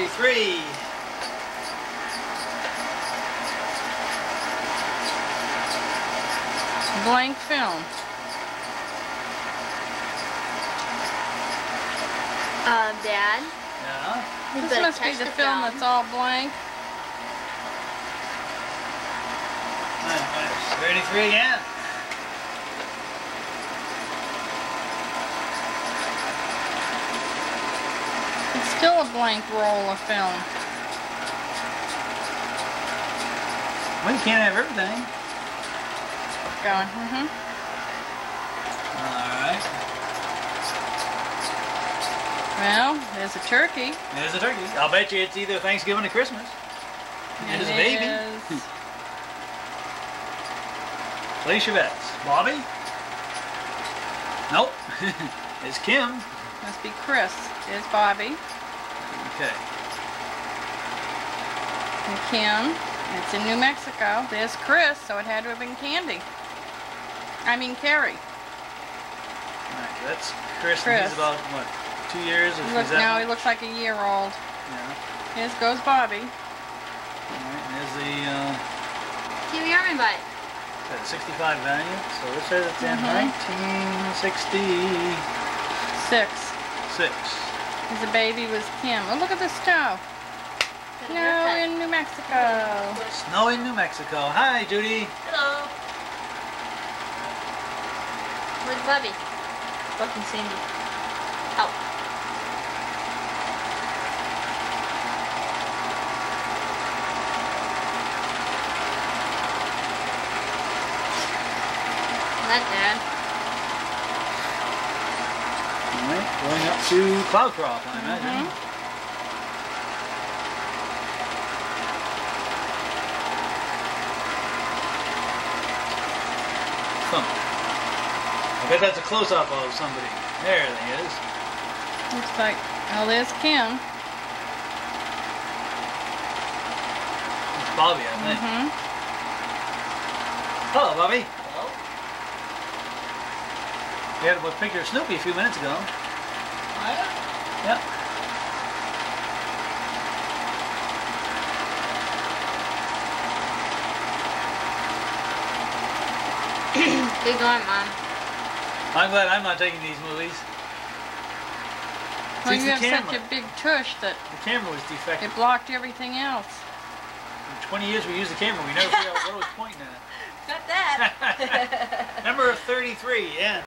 3. Blank film. Dad? Yeah. This must be the film that's all blank. Minus 33 again. It's still a blank roll of film. Well, you can't have everything. Going. Alright. Well, there's a turkey. There's a turkey. I'll bet you it's either Thanksgiving or Christmas. There's a baby. Is. Place your bets. Bobby? Nope. It's Kim. Must be Chris. There's Bobby. Okay. And Kim. It's in New Mexico. There's Chris, so it had to have been Candy. I mean Carrie. Alright, that's Chris. Chris. He's about, what, 2 years? Or Look, is that now much? he looks like a year old. Yeah. Here's goes Bobby. Alright, and there's the, TV Army Butt. 65 value. So this says it's in 1966. 6. His baby was Kim. Oh, look at the stove. Snow in New Mexico. Snow in New Mexico. Hi, Judy. Hello. Where's Bobby? Fucking Sandy. Help. That Dad. Alright, going up to Cloudcroft, I imagine. I bet that's a close-up of somebody. There he is. Looks like, oh, there's Kim. It's Bobby, I think. Hello, Bobby. Hello? We had a picture of Snoopy a few minutes ago. Yep. Keep going, Mom. I'm glad I'm not taking these movies. Well, It's you the have camera. such a big tush that The camera was defective. it blocked everything else. In 20 years we used the camera, we never figured out what it was pointing at. Got that. Number 33, yeah.